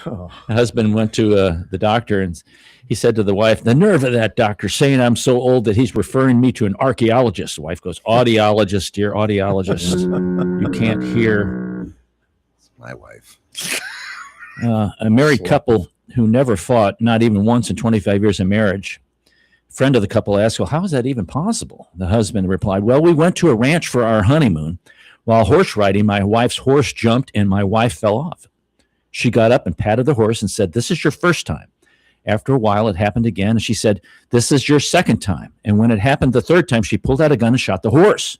Oh, My husband went to the doctor and he said to the wife, the nerve of that doctor saying I'm so old that he's referring me to an archaeologist. The wife goes, audiologist, dear audiologist. You can't hear. It's my wife. A married couple who never fought, not even once in 25 years of marriage. Friend of the couple asked, well, how is that even possible? The husband replied, well, we went to a ranch for our honeymoon. While horse riding, my wife's horse jumped and my wife fell off. She got up and patted the horse and said, this is your first time. After a while, it happened again. And she said, this is your second time. And when it happened the third time, she pulled out a gun and shot the horse.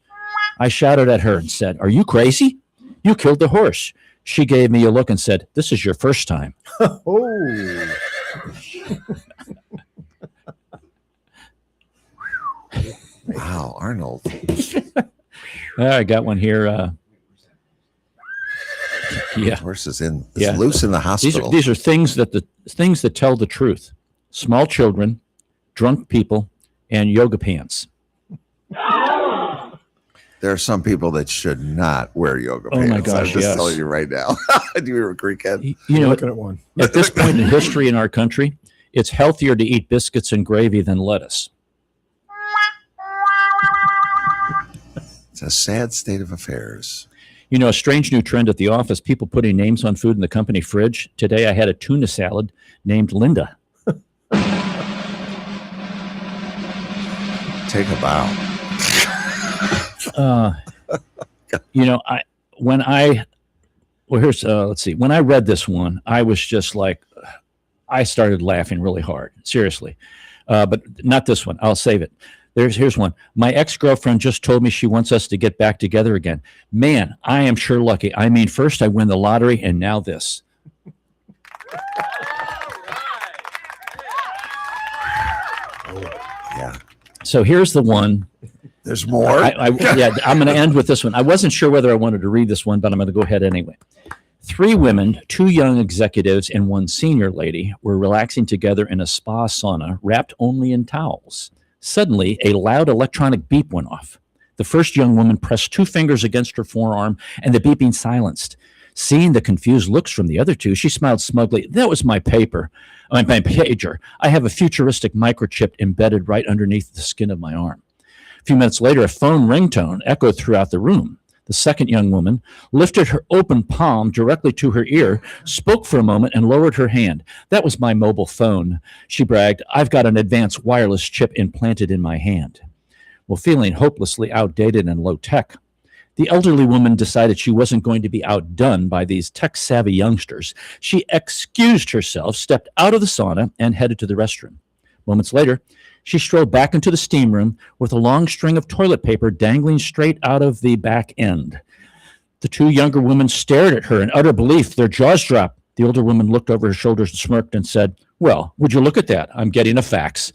I shouted at her and said, are you crazy? You killed the horse. She gave me a look and said, this is your first time. Oh. Wow, Arnold. I got one here. Yeah, Horse is loose in the hospital. These are things that tell the truth. Small children, drunk people, and yoga pants. There are some people that should not wear yoga Oh pants. my gosh, I'm just yes. telling you right now. Do you agree, Ken? You know, Looking at one. at this point in history in our country, it's healthier to eat biscuits and gravy than lettuce. It's a sad state of affairs. You know, a strange new trend at the office, people putting names on food in the company fridge. Today I had a tuna salad named Linda. Take a bow. You know, when I read this one, I was just like, I started laughing really hard, seriously. But not this one. I'll save it. Here's one. My ex-girlfriend just told me she wants us to get back together again. Man, I am sure lucky. I mean, first I win the lottery and now this. Yeah. So here's the one. There's more. I'm going to end with this one. I wasn't sure whether I wanted to read this one, but I'm going to go ahead anyway. 3 women, 2 young executives, and 1 senior lady were relaxing together in a spa sauna, wrapped only in towels. Suddenly, a loud electronic beep went off. The first young woman pressed 2 fingers against her forearm, and the beeping silenced. Seeing the confused looks from the other 2, she smiled smugly. That was my pager. I have a futuristic microchip embedded right underneath the skin of my arm. A few minutes later, a phone ringtone echoed throughout the room. The second young woman lifted her open palm directly to her ear, spoke for a moment, and lowered her hand. That was my mobile phone. She bragged, I've got an advanced wireless chip implanted in my hand. Well, feeling hopelessly outdated and low-tech, the elderly woman decided she wasn't going to be outdone by these tech-savvy youngsters. She excused herself, stepped out of the sauna, and headed to the restroom. Moments later, she strolled back into the steam room with a long string of toilet paper dangling straight out of the back end. The 2 younger women stared at her in utter belief. Their jaws dropped. The older woman looked over her shoulders and smirked and said, well, would you look at that? I'm getting a fax.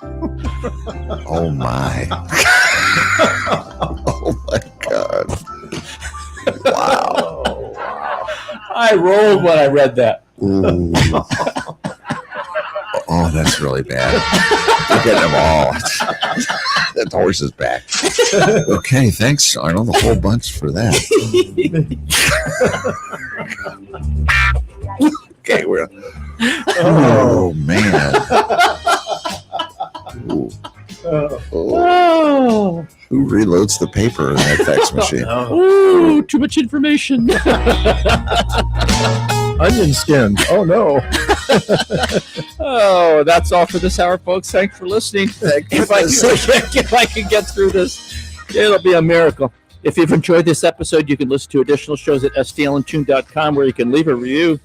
Oh, my. Oh, my God. Wow. I rolled when I read that. Ooh. Oh, that's really bad. You're getting them all. That horse is back. Okay, thanks, Arnold. A whole bunch for that. Okay, we're. Oh, man. Ooh. Oh. Who reloads the paper in that fax machine? Ooh, too much information. Onion skins. Oh, no. Oh, that's all for this hour, folks. Thanks for listening. If I can get through this, it'll be a miracle. If you've enjoyed this episode, you can listen to additional shows at stlntune.com where you can leave a review.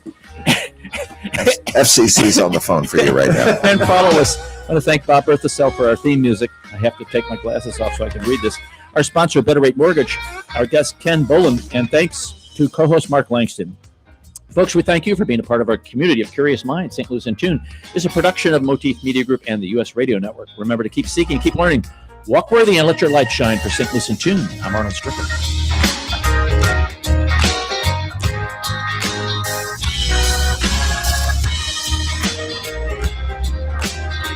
FCC's on the phone for you right now. And follow us. I want to thank Bob Berthasell for our theme music. I have to take my glasses off so I can read this. Our sponsor, Better Rate Mortgage. Our guest, Ken Boland. And thanks to co-host Mark Langston. Folks, we thank you for being a part of our community of Curious Minds. St. Louis in Tune is a production of Motif Media Group and the U.S. Radio Network. Remember to keep seeking, keep learning. Walk worthy and let your light shine. For St. Louis in Tune, I'm Arnold Stricker.